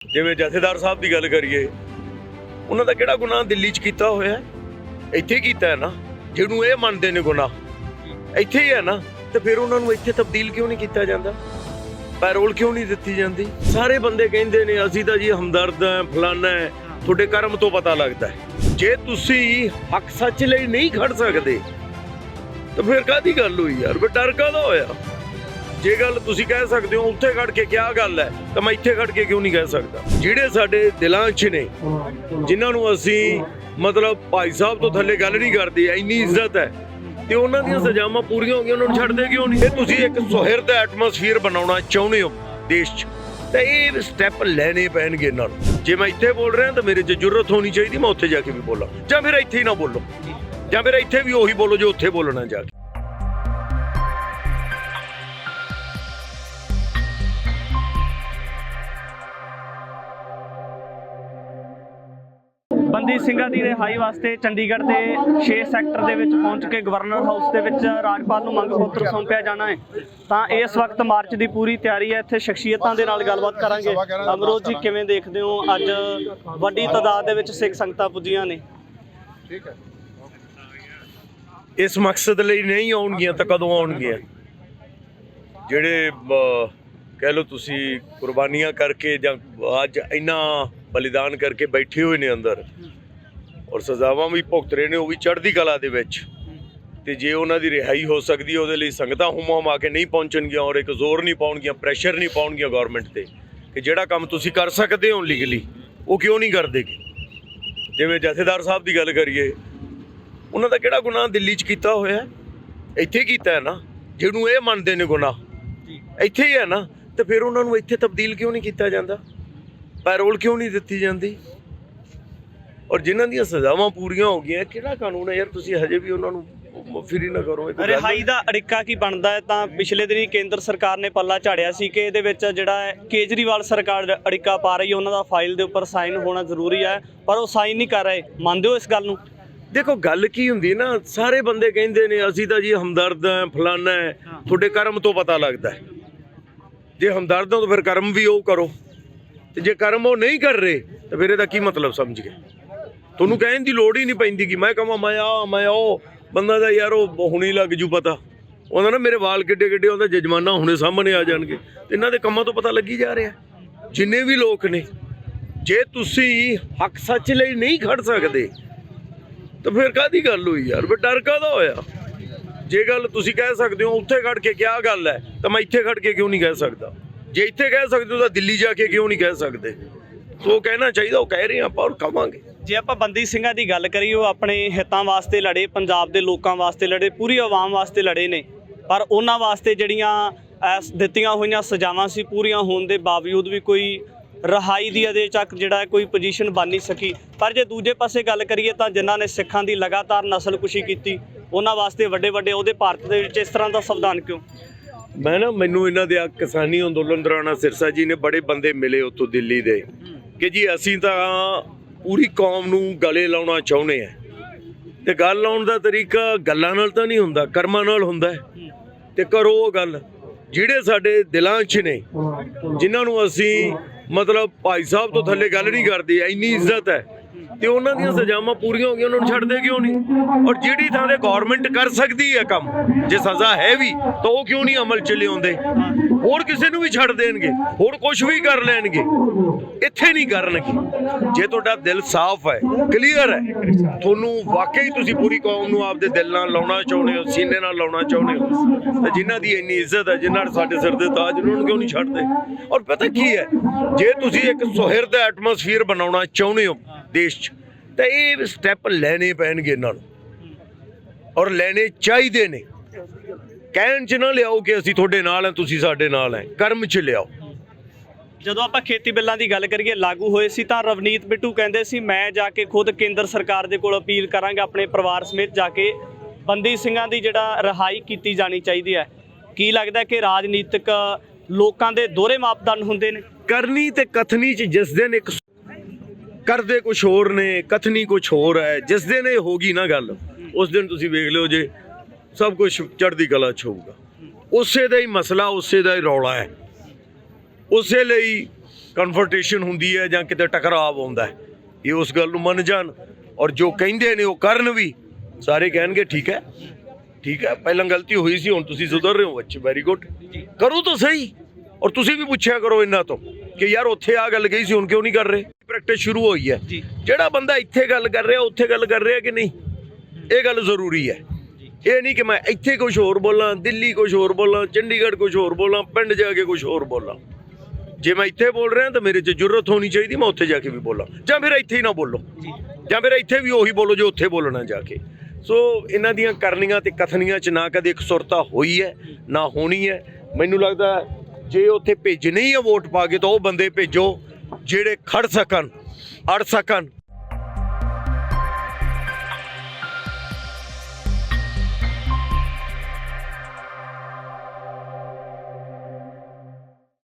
ਜਿਵੇਂ ਜਥੇਦਾਰ ਸਾਹਿਬ ਦੀ ਗੱਲ ਕਰੀਏ, ਉਹਨਾਂ ਦਾ ਕਿਹੜਾ ਗੁਨਾਹ ਦਿੱਲੀ 'ਚ ਕੀਤਾ ਹੋਇਆ? ਇੱਥੇ ਕੀਤਾ ਹੈ ਨਾ। ਜਿਹਨੂੰ ਇਹ ਮੰਨਦੇ ਨੇ ਗੁਨਾਹ ਇੱਥੇ ਹੀ ਹੈ ਨਾ, ਤੇ ਫਿਰ ਉਹਨਾਂ ਨੂੰ ਇੱਥੇ ਤਬਦੀਲ ਕਿਉਂ ਨਹੀਂ ਕੀਤਾ ਜਾਂਦਾ? ਪੈਰੋਲ ਕਿਉਂ ਨਹੀਂ ਦਿੱਤੀ ਜਾਂਦੀ? ਸਾਰੇ ਬੰਦੇ ਕਹਿੰਦੇ ਨੇ ਅਸੀਂ ਤਾਂ ਜੀ ਹਮਦਰਦ ਹੈ, ਫਲਾਨਾ ਹੈ। ਤੁਹਾਡੇ ਕਰਮ ਤੋਂ ਪਤਾ ਲੱਗਦਾ ਹੈ। ਜੇ ਤੁਸੀਂ ਹੱਕ ਸੱਚ ਲਈ ਨਹੀਂ ਖੜ ਸਕਦੇ ਤਾਂ ਫਿਰ ਕਾਹਦੀ ਗੱਲ ਹੋਈ ਯਾਰ? ਫਿਰ ਡਰ ਕਾਹਦਾ ਹੋਇਆ? ਜੇ ਗੱਲ ਤੁਸੀਂ ਕਹਿ ਸਕਦੇ ਹੋ ਉੱਥੇ ਖੜ ਕੇ ਕਿਆ ਗੱਲ ਹੈ, ਤਾਂ ਮੈਂ ਇੱਥੇ ਖੜ ਕੇ ਕਿਉਂ ਨਹੀਂ ਕਹਿ ਸਕਦਾ? ਜਿਹੜੇ ਸਾਡੇ ਦਿਲਾਂ 'ਚ ਨੇ, ਜਿਨ੍ਹਾਂ ਨੂੰ ਅਸੀਂ ਮਤਲਬ ਭਾਈ ਸਾਹਿਬ ਤੋਂ ਥੱਲੇ ਗੱਲ ਨਹੀਂ ਕਰਦੇ, ਇੰਨੀ ਇੱਜ਼ਤ ਹੈ, ਤੇ ਉਹਨਾਂ ਦੀਆਂ ਸਜ਼ਾਵਾਂ ਪੂਰੀਆਂ ਹੋ ਗਈਆਂ, ਉਹਨਾਂ ਨੂੰ ਛੱਡਦੇ ਕਿਉਂ ਨਹੀਂ? ਇਹ ਤੁਸੀਂ ਇੱਕ ਸੁਹਿਰਦ ਐਟਮੋਸਫੀਅਰ ਬਣਾਉਣਾ ਚਾਹੁੰਦੇ ਹੋ ਦੇਸ਼ 'ਚ, ਤਾਂ ਇਹ ਸਟੈਪ ਲੈਣੇ ਪੈਣਗੇ ਇਹਨਾਂ ਨੂੰ। ਜੇ ਮੈਂ ਇੱਥੇ ਬੋਲ ਰਿਹਾ ਤਾਂ ਮੇਰੇ 'ਚ ਜੁਰਤ ਹੋਣੀ ਚਾਹੀਦੀ, ਮੈਂ ਉੱਥੇ ਜਾ ਕੇ ਵੀ ਬੋਲਾਂ, ਜਾਂ ਫਿਰ ਇੱਥੇ ਹੀ ਨਾ ਬੋਲੋ, ਜਾਂ ਫਿਰ ਇੱਥੇ ਵੀ ਉਹੀ ਬੋਲੋ ਜੋ ਉੱਥੇ ਬੋਲਣਾ ਜਾ ਕੇ। ਬੰਦੀ ਸਿੰਘਾਂ ਦੀ ਰਿਹਾਈ ਵਾਸਤੇ ਚੰਡੀਗੜ੍ਹ ਦੇ 6 ਸੈਕਟਰ ਦੇ ਵਿੱਚ ਪਹੁੰਚ ਕੇ ਗਵਰਨਰ ਹਾਊਸ ਦੇ ਵਿੱਚ ਰਾਜਪਾਲ ਨੂੰ ਮੰਗ ਪੱਤਰ ਸੌਂਪਿਆ ਜਾਣਾ ਹੈ। ਤਾਂ ਇਸ ਵਕਤ ਮਾਰਚ ਦੀ ਪੂਰੀ ਤਿਆਰੀ ਹੈ। ਇੱਥੇ ਸ਼ਖਸੀਅਤਾਂ ਦੇ ਨਾਲ ਗੱਲਬਾਤ ਕਰਾਂਗੇ। ਅਮਰੋਜ ਜੀ, ਕਿਵੇਂ ਦੇਖਦੇ ਹੋ ਅੱਜ ਵੱਡੀ ਤਾਦਾਦ ਦੇ ਵਿੱਚ ਸਿੱਖ ਸੰਗਤਾਂ ਪੁੱਜੀਆਂ ਨੇ? ਠੀਕ ਹੈ, ਇਸ ਮਕਸਦ ਲਈ ਨਹੀਂ ਆਉਣਗੀਆਂ ਤਾਂ ਕਦੋਂ ਆਉਣਗੀਆਂ? ਜਿਹੜੇ ਕਹਿ ਲਓ ਤੁਸੀਂ ਕੁਰਬਾਨੀਆਂ ਕਰਕੇ ਜਾਂ ਅੱਜ ਇੰਨਾ ਬਲੀਦਾਨ ਕਰਕੇ ਬੈਠੇ ਹੋਏ ਨੇ ਅੰਦਰ, ਔਰ ਸਜ਼ਾਵਾਂ ਵੀ ਭੁਗਤ ਰਹੇ ਨੇ, ਉਹ ਵੀ ਚੜ੍ਹਦੀ ਕਲਾ ਦੇ ਵਿੱਚ, ਤੇ ਜੇ ਉਹਨਾਂ ਦੀ ਰਿਹਾਈ ਹੋ ਸਕਦੀ ਹੈ ਉਹਦੇ ਲਈ ਸੰਗਤਾਂ ਹੁਮਾਂ ਆ ਕੇ ਨਹੀਂ ਪਹੁੰਚਣਗੀਆਂ, ਔਰ ਇੱਕ ਜ਼ੋਰ ਨਹੀਂ ਪਾਉਣਗੀਆਂ, ਪ੍ਰੈਸ਼ਰ ਨਹੀਂ ਪਾਉਣਗੀਆਂ ਗੌਰਮੈਂਟ ਤੇ ਕਿ ਜਿਹੜਾ ਕੰਮ ਤੁਸੀਂ ਕਰ ਸਕਦੇ ਹੋ ਲੀਗਲੀ, ਉਹ ਕਿਉਂ ਨਹੀਂ ਕਰਦੇ? ਜਿਵੇਂ ਜਥੇਦਾਰ ਸਾਹਿਬ ਦੀ ਗੱਲ ਕਰੀਏ, ਉਹਨਾਂ ਦਾ ਕਿਹੜਾ ਗੁਨਾਹ ਦਿੱਲੀ 'ਚ ਕੀਤਾ ਹੋਇਆ? ਇੱਥੇ ਕੀਤਾ ਹੈ ਨਾ। ਜਿਹਨੂੰ ਇਹ ਮੰਨਦੇ ਨੇ ਗੁਨਾਹ ਇੱਥੇ ਹੀ ਹੈ ਨਾ, ਤੇ ਫਿਰ ਉਹਨਾਂ ਨੂੰ ਇੱਥੇ ਤਬਦੀਲ ਕਿਉਂ ਨਹੀਂ ਕੀਤਾ ਜਾਂਦਾ? ਪੈਰੋਲ ਕਿਉਂ ਨਹੀਂ ਦਿੱਤੀ ਜਾਂਦੀ? ਔਰ ਜਿਨ੍ਹਾਂ ਦੀਆਂ ਸਜ਼ਾਵਾਂ ਪੂਰੀਆਂ ਹੋ ਗਈਆਂ, ਕਿਹੜਾ ਕਾਨੂੰਨ ਹੈ ਯਾਰ? ਤੁਸੀਂ ਹਜੇ ਵੀ ਉਹਨਾਂ ਨੂੰ ਫਰੀ ਨਾ ਕਰੋ। ਰਿਹਾਈ ਦਾ ਅੜਿੱਕਾ ਕੀ ਬਣਦਾ ਹੈ? ਤਾਂ ਪਿਛਲੇ ਦਿਨੀ ਕੇਂਦਰ ਸਰਕਾਰ ਨੇ ਪੱਲਾ ਝਾੜਿਆ ਸੀ ਕਿ ਇਹਦੇ ਵਿੱਚ ਜਿਹੜਾ ਹੈ ਕੇਜਰੀਵਾਲ ਸਰਕਾਰ ਅੜਿੱਕਾ ਪਾ ਰਹੀ ਹੈ, ਉਹਨਾਂ ਦਾ ਫਾਈਲ ਦੇ ਉੱਪਰ ਸਾਈਨ ਹੋਣਾ ਜ਼ਰੂਰੀ ਹੈ, ਪਰ ਉਹ ਸਾਈਨ ਨਹੀਂ ਕਰ ਰਹੇ। ਮੰਨਦੇ ਹੋ ਇਸ ਗੱਲ ਨੂੰ? ਦੇਖੋ, ਗੱਲ ਕੀ ਹੁੰਦੀ ਨਾ, ਸਾਰੇ ਬੰਦੇ ਕਹਿੰਦੇ ਨੇ ਅਸੀਂ ਤਾਂ ਜੀ ਹਮਦਰਦ ਹੈ, ਫਲਾਨਾ ਹੈ। ਤੁਹਾਡੇ ਕਰਮ ਤੋਂ ਪਤਾ ਲੱਗਦਾ ਹੈ। ਜੇ ਹਮਦਰਦ ਹੋ ਤਾਂ ਫਿਰ ਕਰਮ ਵੀ ਉਹ ਕਰੋ, ਤੇ ਜੇ ਕਰਮ ਉਹ ਨਹੀਂ ਕਰ ਰਹੇ ਤਾਂ ਫਿਰ ਇਹਦਾ ਕੀ ਮਤਲਬ? ਸਮਝ ਗਏ? ਤੁਹਾਨੂੰ ਕਹਿਣ ਦੀ ਲੋੜ ਹੀ ਨਹੀਂ ਪੈਂਦੀ ਕਿ ਮੈਂ ਕਹਾਂ ਮੈਂ ਉਹ ਬੰਦਾ ਦਾ ਯਾਰ ਉਹ ਹੁਣੀ ਲੱਗ ਜੂ ਪਤਾ। ਉਹਦਾ ਨਾ ਮੇਰੇ ਵਾਲ ਕਿੱਡੇ ਕਿੱਡੇ, ਉਹਦਾ ਜਜਮਾਨਾ ਹੁਣੇ ਸਾਹਮਣੇ ਆ ਜਾਣਗੇ। ਇਹਨਾਂ ਦੇ ਕੰਮਾਂ ਤੋਂ ਪਤਾ ਲੱਗੀ ਜਾ ਰਿਹਾ ਜਿੰਨੇ ਵੀ ਲੋਕ ਨੇ। ਜੇ ਤੁਸੀਂ ਹੱਕ ਸੱਚ ਲਈ ਨਹੀਂ ਖੜ ਸਕਦੇ ਤਾਂ ਫਿਰ ਕਾਹਦੀ ਗੱਲ ਹੋਈ ਯਾਰ? ਫਿਰ ਡਰ ਕਾਹਦਾ ਹੋਇਆ? ਜੇ ਗੱਲ ਤੁਸੀਂ ਕਹਿ ਸਕਦੇ ਹੋ ਉੱਥੇ ਖੜ ਕੇ ਕਿਆ ਗੱਲ ਹੈ, ਤਾਂ ਮੈਂ ਇੱਥੇ ਖੜ ਕੇ ਕਿਉਂ ਨਹੀਂ ਕਹਿ ਸਕਦਾ? ਜੇ ਇੱਥੇ ਕਹਿ ਸਕਦੇ ਹੋ ਤਾਂ ਦਿੱਲੀ ਜਾ ਕੇ ਕਿਉਂ ਨਹੀਂ ਕਹਿ ਸਕਦੇ? ਸੋ ਕਹਿਣਾ ਚਾਹੀਦਾ, ਉਹ ਕਹਿ ਰਹੇ ਆਪਾਂ ਔਰ ਕਹਾਂਗੇ। ਜੇ ਆਪਾਂ ਬੰਦੀ ਸਿੰਘਾਂ ਦੀ ਗੱਲ ਕਰੀਏ, ਉਹ ਆਪਣੇ ਹਿੱਤਾਂ ਵਾਸਤੇ ਲੜੇ, ਪੰਜਾਬ ਦੇ ਲੋਕਾਂ ਵਾਸਤੇ ਲੜੇ, ਪੂਰੀ ਆਵਾਮ ਵਾਸਤੇ ਲੜੇ ਨੇ, ਪਰ ਉਹਨਾਂ ਵਾਸਤੇ ਜਿਹੜੀਆਂ ਦਿੱਤੀਆਂ ਹੋਈਆਂ ਸਜ਼ਾਵਾਂ ਸੀ, ਪੂਰੀਆਂ ਹੋਣ ਦੇ ਬਾਵਜੂਦ ਵੀ ਕੋਈ ਰਿਹਾਈ ਦੀ ਅਜੇ ਤੱਕ ਜਿਹੜਾ ਕੋਈ ਪੋਜੀਸ਼ਨ ਬਣ ਨਹੀਂ ਸਕੀ। ਪਰ ਜੇ ਦੂਜੇ ਪਾਸੇ ਗੱਲ ਕਰੀਏ ਤਾਂ ਜਿਨ੍ਹਾਂ ਨੇ ਸਿੱਖਾਂ ਦੀ ਲਗਾਤਾਰ ਨਸਲਕੁਸ਼ੀ ਕੀਤੀ, ਉਹਨਾਂ ਵਾਸਤੇ ਵੱਡੇ ਵੱਡੇ ਉਹਦੇ ਭਾਰਤ ਦੇ ਵਿੱਚ ਇਸ ਤਰ੍ਹਾਂ ਦਾ ਸੰਵਿਧਾਨ ਕਿਉਂ? ਮੈਨੂੰ ਇਹਨਾਂ ਦੇ ਕਿਸਾਨੀ ਅੰਦੋਲਨ ਦੌਰਾਨ ਸਿਰਸਾ ਜੀ ਨੇ ਬੜੇ ਬੰਦੇ ਮਿਲੇ ਉੱਥੋਂ ਦਿੱਲੀ ਦੇ ਕਿ ਜੀ ਅਸੀਂ ਤਾਂ ਪੂਰੀ ਕੌਮ ਨੂੰ ਗਲੇ ਲਾਉਣਾ ਚਾਹੁੰਦੇ ਆ, ਤੇ ਗੱਲ ਲਾਉਣ ਦਾ ਤਰੀਕਾ ਗੱਲਾਂ ਨਾਲ ਤਾਂ ਨਹੀਂ ਹੁੰਦਾ, ਕਰਮਾਂ ਨਾਲ ਹੁੰਦਾ ਹੈ। ਤੇ ਕਰੋ ਉਹ ਗੱਲ। ਜਿਹੜੇ ਸਾਡੇ ਦਿਲਾਂ 'ਚ ਨੇ, ਜਿਨ੍ਹਾਂ ਨੂੰ ਅਸੀਂ ਮਤਲਬ ਭਾਈ ਸਾਹਿਬ ਤੋਂ ਥੱਲੇ ਗੱਲ ਨਹੀਂ ਕਰਦੇ, ਇੰਨੀ ਇੱਜ਼ਤ ਹੈ, ਤੇ ਉਹਨਾਂ ਦੀਆਂ ਸਜ਼ਾਵਾਂ ਪੂਰੀਆਂ ਹੋ ਗਈਆਂ, ਉਹਨਾਂ ਨੂੰ ਛੱਡਦੇ ਕਿਉਂ ਨਹੀਂ? ਔਰ ਜਿਹੜੀ ਥਾਂ ਤੇ ਗੌਰਮੈਂਟ ਕਰ ਸਕਦੀ ਹੈ ਕੰਮ, ਜੇ ਸਜ਼ਾ ਹੈ ਵੀ, ਤਾਂ ਉਹ ਕਿਉਂ ਨਹੀਂ ਅਮਲ 'ਚ ਲਿਆਉਂਦੇ? ਹੋਰ ਕਿਸੇ ਨੂੰ ਵੀ ਛੱਡ ਦੇਣਗੇ, ਹੋਰ ਕੁਝ ਵੀ ਕਰ ਲੈਣਗੇ, ਇੱਥੇ ਨਹੀਂ ਕਰਨਗੇ। ਜੇ ਤੁਹਾਡਾ ਦਿਲ ਸਾਫ਼ ਹੈ, ਕਲੀਅਰ ਹੈ, ਤੁਹਾਨੂੰ ਵਾਕਈ ਤੁਸੀਂ ਪੂਰੀ ਕੌਮ ਨੂੰ ਆਪਦੇ ਦਿਲ ਨਾਲ ਲਾਉਣਾ ਚਾਹੁੰਦੇ ਹੋ, ਸੀਨੇ ਨਾਲ ਲਾਉਣਾ ਚਾਹੁੰਦੇ ਹੋ, ਤਾਂ ਜਿਨ੍ਹਾਂ ਦੀ ਇੰਨੀ ਇੱਜ਼ਤ ਹੈ, ਜਿਨ੍ਹਾਂ ਨੇ ਸਾਡੇ ਸਿਰ ਦੇ ਤਾਜ, ਉਹਨਾਂ ਨੂੰ ਕਿਉਂ ਨਹੀਂ ਛੱਡਦੇ? ਔਰ ਪਤਾ ਕੀ ਹੈ, ਜੇ ਤੁਸੀਂ ਇੱਕ ਸੁਹਿਰਦ ਐਟਮੋਸਫੀਅਰ ਬਣਾਉਣਾ ਚਾਹੁੰਦੇ ਹੋ ਦੇਸ਼ 'ਚ, ਤਾਂ ਇਹ ਸਟੈਪ ਲੈਣੇ ਪੈਣਗੇ ਇਹਨਾਂ ਨੂੰ, ਔਰ ਲੈਣੇ ਚਾਹੀਦੇ ਨੇ। ਕਹਿਣ 'ਚ ਨਾ ਲਿਆਓ ਕਿ ਅਸੀਂ ਤੁਹਾਡੇ ਨਾਲ ਹਾਂ, ਤੁਸੀਂ ਸਾਡੇ ਨਾਲ ਹੈ, ਕਰਮ 'ਚ ਲਿਆਓ। ਜਦੋਂ ਆਪਾਂ ਖੇਤੀ ਬਿੱਲਾਂ ਦੀ ਗੱਲ ਕਰੀਏ, ਲਾਗੂ ਹੋਏ ਸੀ, ਤਾਂ ਰਵਨੀਤ ਬਿੱਟੂ ਕਹਿੰਦੇ ਸੀ ਮੈਂ ਜਾ ਕੇ ਖੁਦ ਕੇਂਦਰ ਸਰਕਾਰ ਦੇ ਕੋਲ ਅਪੀਲ ਕਰਾਂਗਾ, ਆਪਣੇ ਪਰਿਵਾਰ ਸਮੇਤ ਜਾ ਕੇ ਬੰਦੀ ਸਿੰਘਾਂ ਦੀ ਜਿਹੜਾ ਰਿਹਾਈ ਕੀਤੀ ਜਾਣੀ ਚਾਹੀਦੀ ਹੈ। ਕੀ ਲੱਗਦਾ ਕਿ ਰਾਜਨੀਤਿਕ ਲੋਕਾਂ ਦੇ ਦੋਹਰੇ ਮਾਪਦੰਡ ਹੁੰਦੇ ਨੇ? ਕਰਨੀ ਤੇ ਕਥਨੀ 'ਚ ਜਿਸ ਦਿਨ ਇੱਕ ਕਰਦੇ ਕੁਛ ਹੋਰ ਨੇ, ਕਥਨੀ ਕੁਛ ਹੋਰ ਹੈ, ਜਿਸ ਦਿਨ ਇਹ ਹੋ ਗਈ ਨਾ ਗੱਲ, ਉਸ ਦਿਨ ਤੁਸੀਂ ਵੇਖ ਲਿਓ ਜੇ ਸਭ ਕੁਛ ਚੜ੍ਹਦੀ ਕਲਾ 'ਚ ਹੋਊਗਾ। ਉਸੇ ਦਾ ਹੀ ਮਸਲਾ, ਉਸੇ ਦਾ ਹੀ ਰੌਲਾ ਹੈ। ਉਸੇ ਲਈ ਕਨਫਰਟੇਸ਼ਨ ਹੁੰਦੀ ਹੈ ਜਾਂ ਕਿਤੇ ਟਕਰਾਅ ਆਉਂਦਾ ਹੈ, ਇਹ ਉਸ ਗੱਲ ਨੂੰ ਮੰਨ ਜਾਣ ਔਰ ਜੋ ਕਹਿੰਦੇ ਨੇ ਉਹ ਕਰਨ ਵੀ। ਸਾਰੇ ਕਹਿਣਗੇ ਠੀਕ ਹੈ, ਠੀਕ ਹੈ, ਪਹਿਲਾਂ ਗਲਤੀ ਹੋਈ ਸੀ, ਹੁਣ ਤੁਸੀਂ ਸੁਧਰ ਰਹੇ ਹੋ, ਅੱਛਾ ਵੈਰੀ ਗੁੱਡ, ਕਰੋ ਤਾਂ ਸਹੀ। ਔਰ ਤੁਸੀਂ ਵੀ ਪੁੱਛਿਆ ਕਰੋ ਇਹਨਾਂ ਤੋਂ ਕਿ ਯਾਰ ਉੱਥੇ ਆ ਗੱਲ ਕਹੀ ਸੀ, ਹੁਣ ਕਿਉਂ ਨਹੀਂ ਕਰ ਰਹੇ। ਪ੍ਰੈਕਟਿਸ ਸ਼ੁਰੂ ਹੋਈ ਹੈ, ਜਿਹੜਾ ਬੰਦਾ ਇੱਥੇ ਗੱਲ ਕਰ ਰਿਹਾ ਉੱਥੇ ਗੱਲ ਕਰ ਰਿਹਾ ਕਿ ਨਹੀਂ, ਇਹ ਗੱਲ ਜ਼ਰੂਰੀ ਹੈ। ਇਹ ਨਹੀਂ ਕਿ ਮੈਂ ਇੱਥੇ ਕੁਝ ਹੋਰ ਬੋਲਾਂ, ਦਿੱਲੀ ਕੁਝ ਹੋਰ ਬੋਲਾਂ, ਚੰਡੀਗੜ੍ਹ ਕੁਝ ਹੋਰ ਬੋਲਾਂ, ਪਿੰਡ ਜਾ ਕੇ ਕੁਝ ਹੋਰ ਬੋਲਾਂ। ਜੇ ਮੈਂ ਇੱਥੇ ਬੋਲ ਰਿਹਾ ਤਾਂ ਮੇਰੇ 'ਚ ਜੁਰਤ ਹੋਣੀ ਚਾਹੀਦੀ ਮੈਂ ਉੱਥੇ ਜਾ ਕੇ ਵੀ ਬੋਲਾਂ, ਜਾਂ ਫਿਰ ਇੱਥੇ ਹੀ ਨਾ ਬੋਲੋ, ਜਾਂ ਫਿਰ ਇੱਥੇ ਵੀ ਉਹੀ ਬੋਲੋ ਜੋ ਉੱਥੇ ਬੋਲਣਾ ਜਾ ਕੇ। ਸੋ ਇਹਨਾਂ ਦੀਆਂ ਕਰਨੀਆਂ ਤੇ ਕਥਨੀਆਂ 'ਚ ਨਾ ਕਦੇ ਇਕਸੁਰਤਾ ਹੋਈ ਹੈ ਨਾ ਹੋਣੀ ਹੈ। ਮੈਨੂੰ ਲੱਗਦਾ ਜੇ ਉੱਥੇ ਭੇਜਣੀ ਹੈ ਵੋਟ ਪਾ ਕੇ ਤਾਂ ਉਹ ਬੰਦੇ ਭੇਜੋ ਜਿਹੜੇ ਖੜ ਸਕਣ, ਅੜ ਸਕਣ